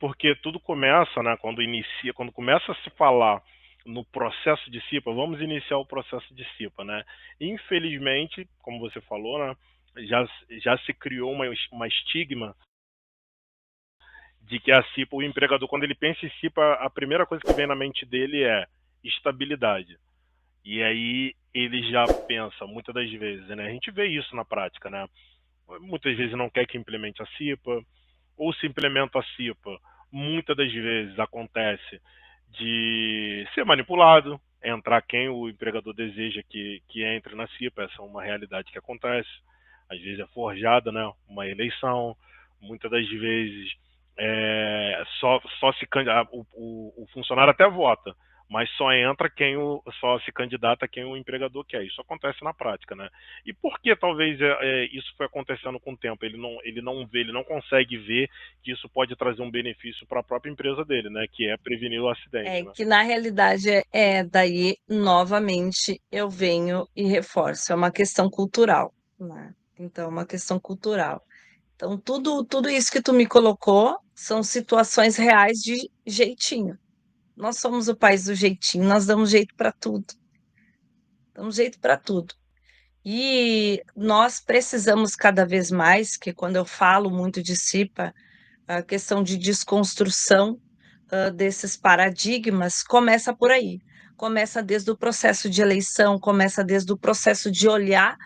porque tudo começa, né, quando começa a se falar no processo de CIPA, vamos iniciar o processo de CIPA, né? Infelizmente, como você falou, né, já se criou uma estigma de que a CIPA, o empregador, quando ele pensa em CIPA, a primeira coisa que vem na mente dele é estabilidade. E aí ele já pensa, muitas das vezes, né? A gente vê isso na prática, né? Muitas vezes não quer que implemente a CIPA, ou se implementa a CIPA, muitas das vezes acontece de ser manipulado, entrar quem o empregador deseja que entre na CIPA, essa é uma realidade que acontece, às vezes é forjada, né, uma eleição, muitas das vezes só se o funcionário até vota, mas só entra só se candidata quem o empregador quer. Isso acontece na prática, né? E por que talvez isso foi acontecendo com o tempo? Ele não consegue ver que isso pode trazer um benefício para a própria empresa dele, né? Que é prevenir o acidente, É né? que na realidade daí novamente eu venho e reforço, é uma questão cultural, né? Então, é uma questão cultural. Então, tudo isso que tu me colocou são situações reais de jeitinho. Nós somos o país do jeitinho, nós damos jeito para tudo, damos jeito para tudo. E nós precisamos cada vez mais, que quando eu falo muito de CIPA, a questão de desconstrução desses paradigmas começa por aí. Começa desde o processo de eleição, começa desde o processo de olhar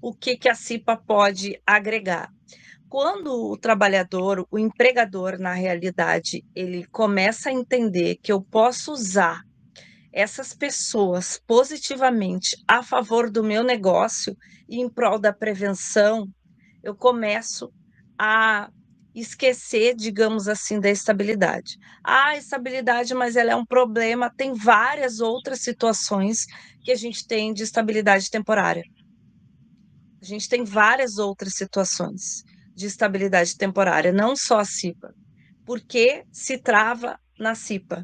o que a CIPA pode agregar. Quando o trabalhador, o empregador, na realidade, ele começa a entender que eu posso usar essas pessoas positivamente a favor do meu negócio e em prol da prevenção, eu começo a esquecer, digamos assim, da estabilidade. A estabilidade, mas ela é um problema, tem várias outras situações que a gente tem de estabilidade temporária. A gente tem várias outras situações de estabilidade temporária, não só a CIPA. Por que se trava na CIPA?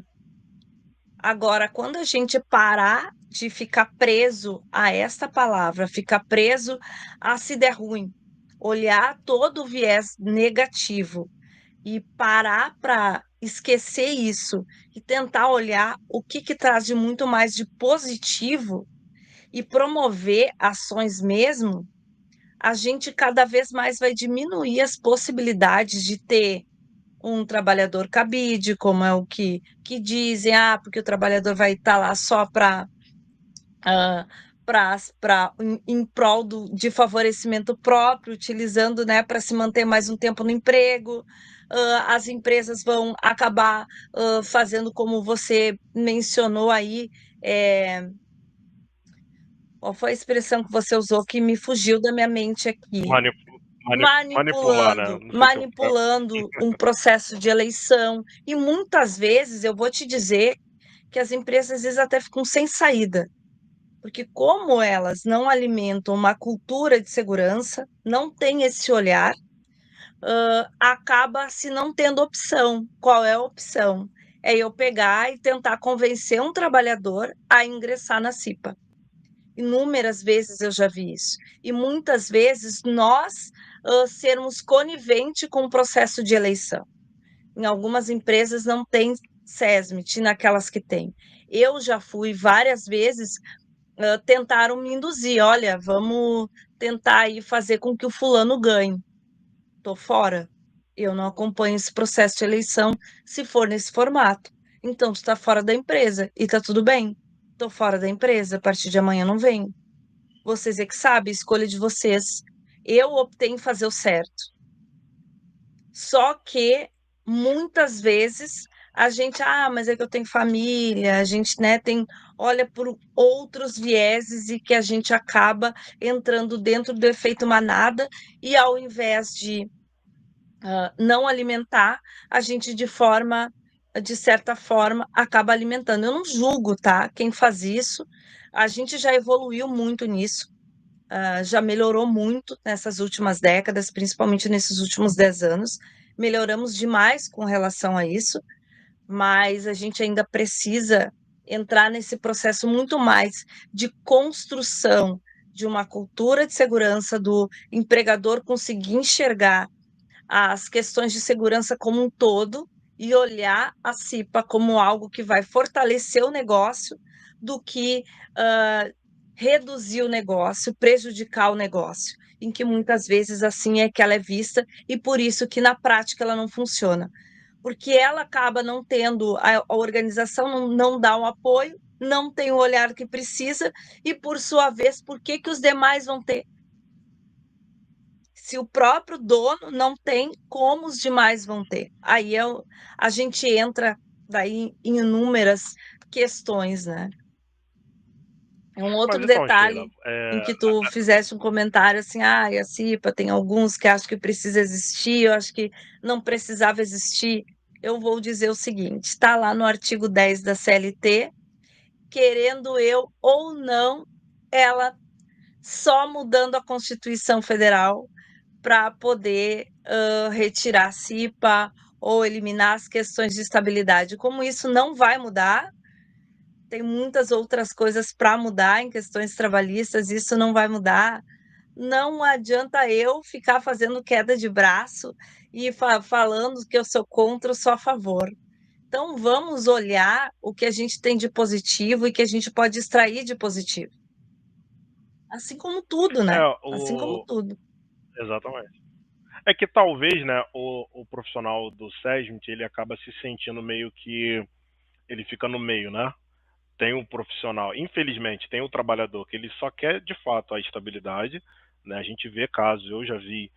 Agora, quando a gente parar de ficar preso a esta palavra, ficar preso a se der ruim, olhar todo o viés negativo e parar para esquecer isso e tentar olhar o que traz de muito mais de positivo e promover ações mesmo, a gente cada vez mais vai diminuir as possibilidades de ter um trabalhador cabide, como é o que dizem, porque o trabalhador vai estar lá só para em prol de favorecimento próprio, utilizando, né, para se manter mais um tempo no emprego. As empresas vão acabar fazendo como você mencionou aí. Qual foi a expressão que você usou que me fugiu da minha mente aqui? Manipular, né? Não sei se eu... Manipulando um processo de eleição. E muitas vezes eu vou te dizer que as empresas às vezes até ficam sem saída, porque como elas não alimentam uma cultura de segurança, não tem esse olhar, acaba se não tendo opção. Qual é a opção? É eu pegar e tentar convencer um trabalhador a ingressar na CIPA. Inúmeras vezes eu já vi isso. E muitas vezes nós sermos conivente com o processo de eleição. Em algumas empresas não tem SESMIT, naquelas que tem. Eu já fui várias vezes, tentaram me induzir, olha, vamos tentar aí fazer com que o fulano ganhe. Estou fora. Eu não acompanho esse processo de eleição se for nesse formato. Então, tu está fora da empresa e está tudo bem. Estou fora da empresa, a partir de amanhã não venho. Vocês é que sabem, escolha de vocês. Eu optei em fazer o certo. Só que muitas vezes a gente, mas é que eu tenho família, a gente, né, olha por outros vieses e que a gente acaba entrando dentro do efeito manada e ao invés de não alimentar, a gente de certa forma, acaba alimentando. Eu não julgo, tá? Quem faz isso, a gente já evoluiu muito nisso. Já melhorou muito nessas últimas décadas, principalmente nesses últimos 10 anos. Melhoramos demais com relação a isso, mas a gente ainda precisa entrar nesse processo muito mais de construção de uma cultura de segurança, do empregador conseguir enxergar as questões de segurança como um todo e olhar a CIPA como algo que vai fortalecer o negócio do que reduzir o negócio, prejudicar o negócio, em que muitas vezes assim é que ela é vista e por isso que na prática ela não funciona. Porque ela acaba não tendo, a organização não dá o apoio, não tem o olhar que precisa, e por sua vez, por que que os demais vão ter? Se o próprio dono não tem, como os demais vão ter? Aí a gente entra daí em inúmeras questões, né? É um Mas outro então, Sheila, detalhe em que tu fizeste um comentário assim, a CIPA tem alguns que acham que precisa existir, eu acho que não precisava existir. Eu vou dizer o seguinte, está lá no artigo 10 da CLT, querendo eu ou não, ela só mudando a Constituição Federal para poder retirar a CIPA ou eliminar as questões de estabilidade. Como isso não vai mudar, tem muitas outras coisas para mudar em questões trabalhistas, isso não vai mudar. Não adianta eu ficar fazendo queda de braço e falando que eu sou contra ou sou a favor. Então, vamos olhar o que a gente tem de positivo e que a gente pode extrair de positivo. Assim como tudo, né? Assim como o tudo. exatamente. É que talvez, né, o profissional do SESMIT, ele acaba se sentindo meio que ele fica no meio, né? Tem um profissional, infelizmente, tem o trabalhador que ele só quer de fato a estabilidade, né? A gente vê casos, eu já vi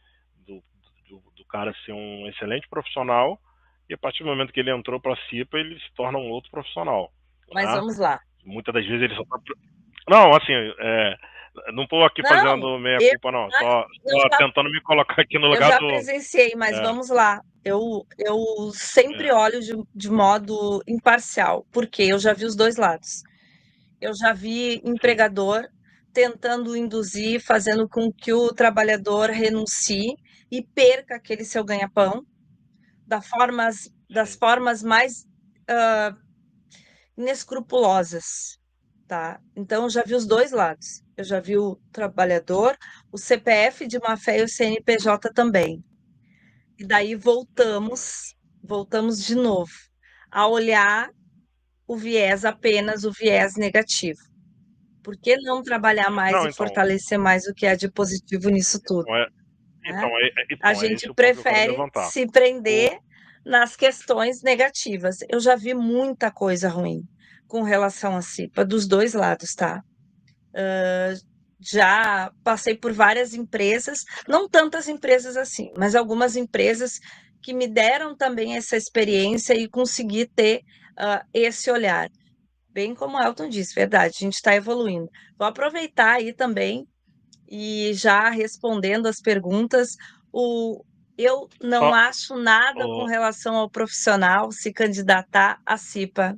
do cara ser um excelente profissional e a partir do momento que ele entrou para a CIPA, ele se torna um outro profissional, Mas né? vamos lá. Muitas das vezes ele só tá... Não, assim, não estou aqui Não, fazendo meia eu, culpa, não. ah, eu Só já, tentando me colocar aqui no eu lugar já do. presenciei, mas É, vamos lá. Eu sempre é, olho de modo imparcial, porque eu já vi os dois lados. Eu já vi sim, empregador tentando induzir, fazendo com que o trabalhador renuncie e perca aquele seu ganha-pão das sim. formas mais inescrupulosas, tá? Então, eu já vi os dois lados. Eu já vi o trabalhador, o CPF de má-fé e o CNPJ também. E daí Exatamente. voltamos de novo a olhar o viés apenas o viés negativo. Por que não trabalhar mais Não, e então, fortalecer mais o que há de positivo nisso tudo, então é, né? A então, é gente esse o ponto que eu quero prefere levantar. se O, prender nas questões negativas. Eu já vi muita coisa ruim com relação à CIPA, dos dois lados, tá? Já passei por várias empresas, não tantas empresas assim, mas algumas empresas que me deram também essa experiência e consegui ter esse olhar. Bem como o Elton disse, verdade, a gente está evoluindo. Vou aproveitar aí também e já respondendo as perguntas, eu não só, acho nada com o, relação ao profissional se candidatar à CIPA.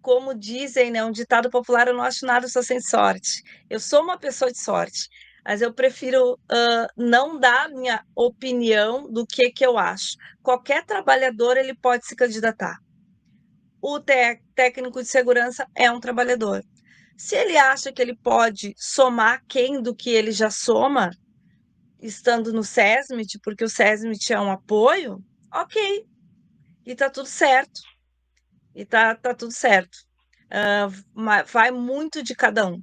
Como dizem, né, um ditado popular, eu não acho nada, eu só sem sorte. Eu sou uma pessoa de sorte, mas eu prefiro não dar minha opinião do que eu acho. Qualquer trabalhador ele pode se candidatar. O técnico de segurança é um trabalhador. Se ele acha que ele pode somar quem do que ele já soma, estando no SESMIT, porque o SESMIT é um apoio, ok, e tá tudo certo. E tá tudo certo. Vai muito de cada um.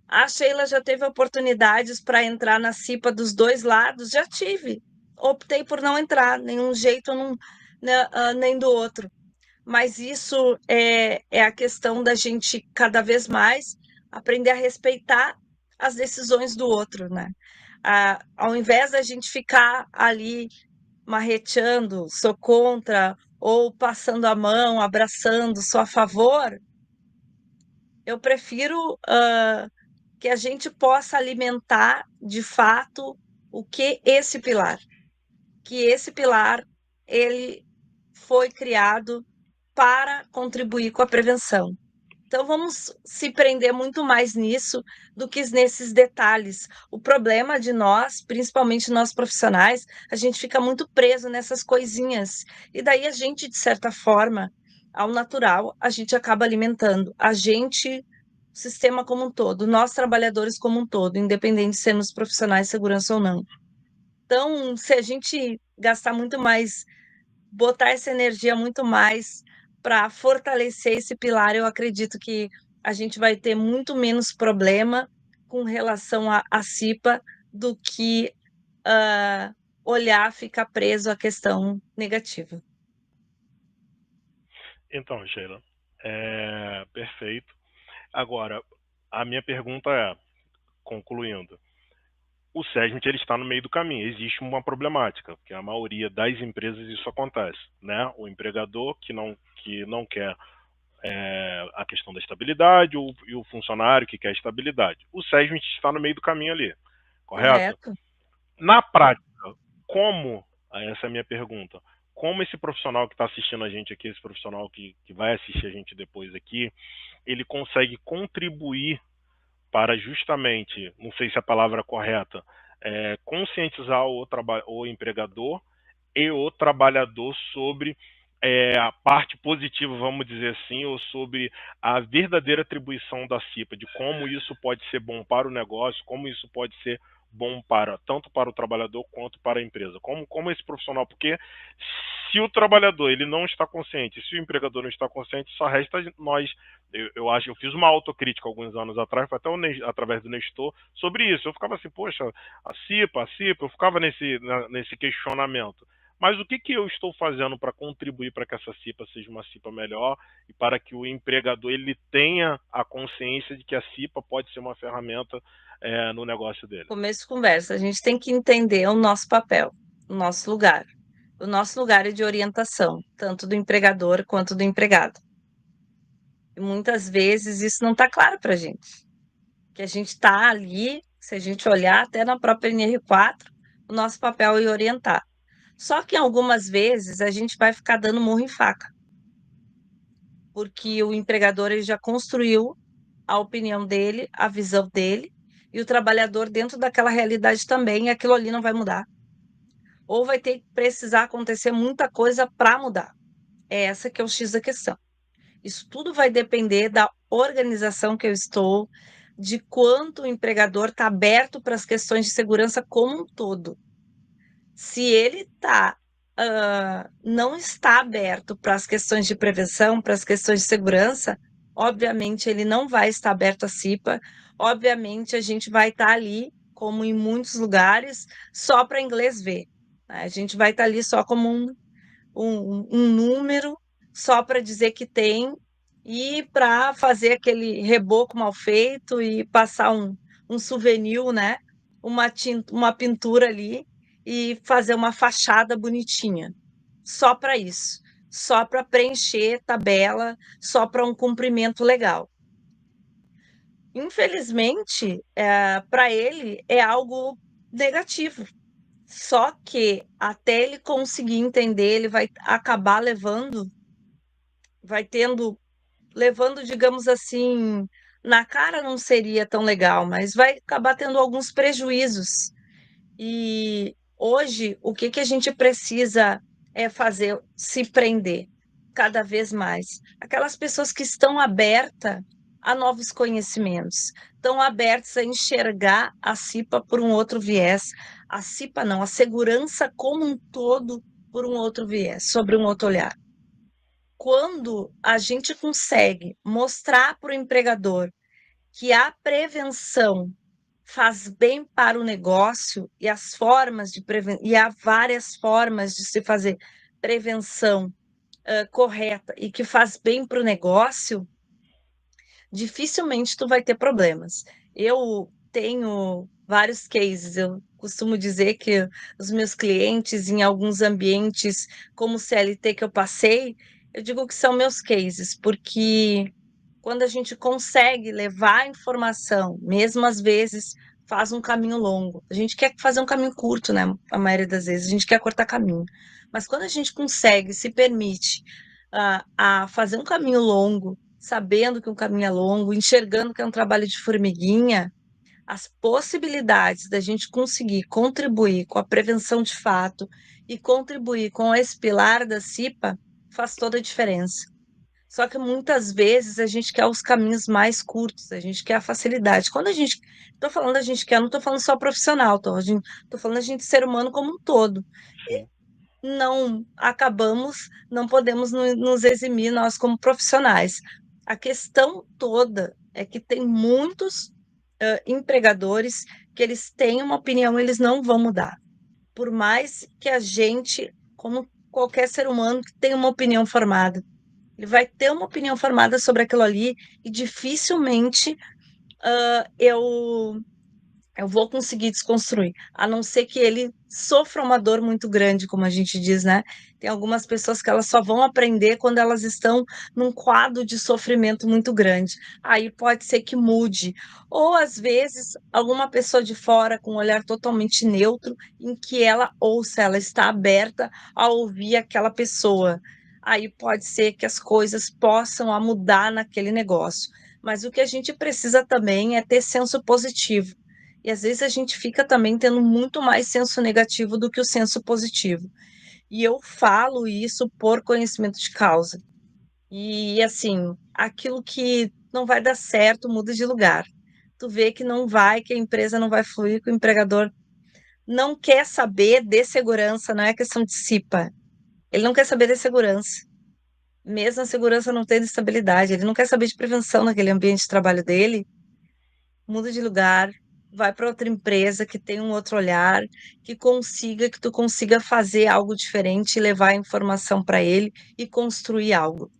A Sheila já teve oportunidades para entrar na CIPA dos dois lados? Já tive. Optei por não entrar, nenhum jeito, não, né, nem do outro. Mas isso é a questão da gente cada vez mais aprender a respeitar as decisões do outro, né? Ao invés da gente ficar ali marreteando, sou contra, ou passando a mão, abraçando, sou a favor, eu prefiro que a gente possa alimentar de fato o que esse pilar ele foi criado para contribuir com a prevenção. Então, vamos se prender muito mais nisso do que nesses detalhes. O problema de nós, principalmente nós profissionais, a gente fica muito preso nessas coisinhas. E daí a gente, de certa forma, ao natural, a gente acaba alimentando. A gente, o sistema como um todo, nós trabalhadores como um todo, independente de sermos profissionais de segurança ou não. Então, se a gente gastar muito mais botar essa energia muito mais para fortalecer esse pilar, eu acredito que a gente vai ter muito menos problema com relação à CIPA do que ah, olhar, ficar preso à questão negativa. Então, Sheila, perfeito. Agora, a minha pergunta é, concluindo, o SESMIT ele está no meio do caminho. Existe uma problemática, porque a maioria das empresas isso acontece, né? O empregador que não quer a questão da estabilidade e o funcionário que quer estabilidade. O SESMIT está no meio do caminho ali, correto? Correto. Na prática, como, essa é a minha pergunta, como esse profissional que está assistindo a gente aqui, esse profissional que vai assistir a gente depois aqui, ele consegue contribuir para justamente, não sei se a palavra é correta, conscientizar o empregador e o trabalhador sobre a parte positiva, vamos dizer assim, ou sobre a verdadeira atribuição da CIPA, de como isso pode ser bom para o negócio, como isso pode ser bom para tanto para o trabalhador quanto para a empresa. Como esse profissional, porque se o trabalhador ele não está consciente, se o empregador não está consciente, só resta nós. Eu acho, eu fiz uma autocrítica alguns anos atrás, foi até através do Nestor, sobre isso. Eu ficava assim, poxa, a CIPA, eu ficava nesse questionamento. Mas o que eu estou fazendo para contribuir para que essa CIPA seja uma CIPA melhor e para que o empregador ele tenha a consciência de que a CIPA pode ser uma ferramenta no negócio dele? Começo de conversa, a gente tem que entender o nosso papel, o nosso lugar. O nosso lugar é de orientação, tanto do empregador quanto do empregado. E muitas vezes isso não está claro para a gente. Que a gente está ali, se a gente olhar até na própria NR4, o nosso papel é orientar. Só que algumas vezes a gente vai ficar dando murro em faca, porque o empregador ele já construiu a opinião dele, a visão dele, e o trabalhador dentro daquela realidade também, e aquilo ali não vai mudar. Ou vai ter que precisar acontecer muita coisa para mudar. É essa que é o X da questão. Isso tudo vai depender da organização que eu estou, de quanto o empregador está aberto para as questões de segurança como um todo. Se ele não está aberto para as questões de prevenção, para as questões de segurança, obviamente ele não vai estar aberto à CIPA, obviamente a gente vai estar ali, como em muitos lugares, só para inglês ver. Né? A gente vai estar ali só como um número só para dizer que tem e para fazer aquele reboco mal feito e passar um souvenir, né? Uma pintura ali e fazer uma fachada bonitinha. Só para isso. Só para preencher tabela, só para um cumprimento legal. Infelizmente, para ele é algo negativo. Só que até ele conseguir entender, ele vai acabar levando, digamos assim, na cara não seria tão legal, mas vai acabar tendo alguns prejuízos. E hoje, o que que a gente precisa é fazer, se prender cada vez mais. Aquelas pessoas que estão abertas a novos conhecimentos, estão abertas a enxergar a CIPA por um outro viés. A CIPA não, a segurança como um todo por um outro viés, sobre um outro olhar. Quando a gente consegue mostrar para o empregador que a prevenção faz bem para o negócio e as formas de e há várias formas de se fazer prevenção correta e que faz bem para o negócio, dificilmente tu vai ter problemas. Eu tenho vários cases, eu costumo dizer que os meus clientes em alguns ambientes como o CLT que eu passei, eu digo que são meus cases, porque quando a gente consegue levar a informação, mesmo às vezes faz um caminho longo. A gente quer fazer um caminho curto, né? A maioria das vezes, a gente quer cortar caminho. Mas quando a gente consegue, se permite a fazer um caminho longo, sabendo que um caminho é longo, enxergando que é um trabalho de formiguinha, as possibilidades da gente conseguir contribuir com a prevenção de fato e contribuir com esse pilar da CIPA faz toda a diferença. Só que muitas vezes a gente quer os caminhos mais curtos, a gente quer a facilidade. Quando a gente, estou falando a gente quer, não estou falando só profissional, tô falando a gente ser humano como um todo. Sim. não acabamos, não podemos nos eximir nós como profissionais. A questão toda é que tem muitos empregadores que eles têm uma opinião, eles não vão mudar. Por mais que a gente, como qualquer ser humano que tem uma opinião formada, ele vai ter uma opinião formada sobre aquilo ali e dificilmente eu vou conseguir desconstruir, a não ser que ele sofra uma dor muito grande, como a gente diz, né? Tem algumas pessoas que elas só vão aprender quando elas estão num quadro de sofrimento muito grande. Aí pode ser que mude. Ou às vezes, alguma pessoa de fora com um olhar totalmente neutro, em que ela ouça, ela está aberta a ouvir aquela pessoa. Aí pode ser que as coisas possam a mudar naquele negócio. Mas o que a gente precisa também é ter senso positivo. E às vezes a gente fica também tendo muito mais senso negativo do que o senso positivo. E eu falo isso por conhecimento de causa. E assim, aquilo que não vai dar certo muda de lugar. Tu vê que não vai, que a empresa não vai fluir, que o empregador não quer saber de segurança, não é questão de CIPA. Ele não quer saber de segurança. Mesmo a segurança não tendo estabilidade, ele não quer saber de prevenção naquele ambiente de trabalho dele, muda de lugar, vai para outra empresa que tem um outro olhar, que tu consiga fazer algo diferente, levar a informação para ele e construir algo.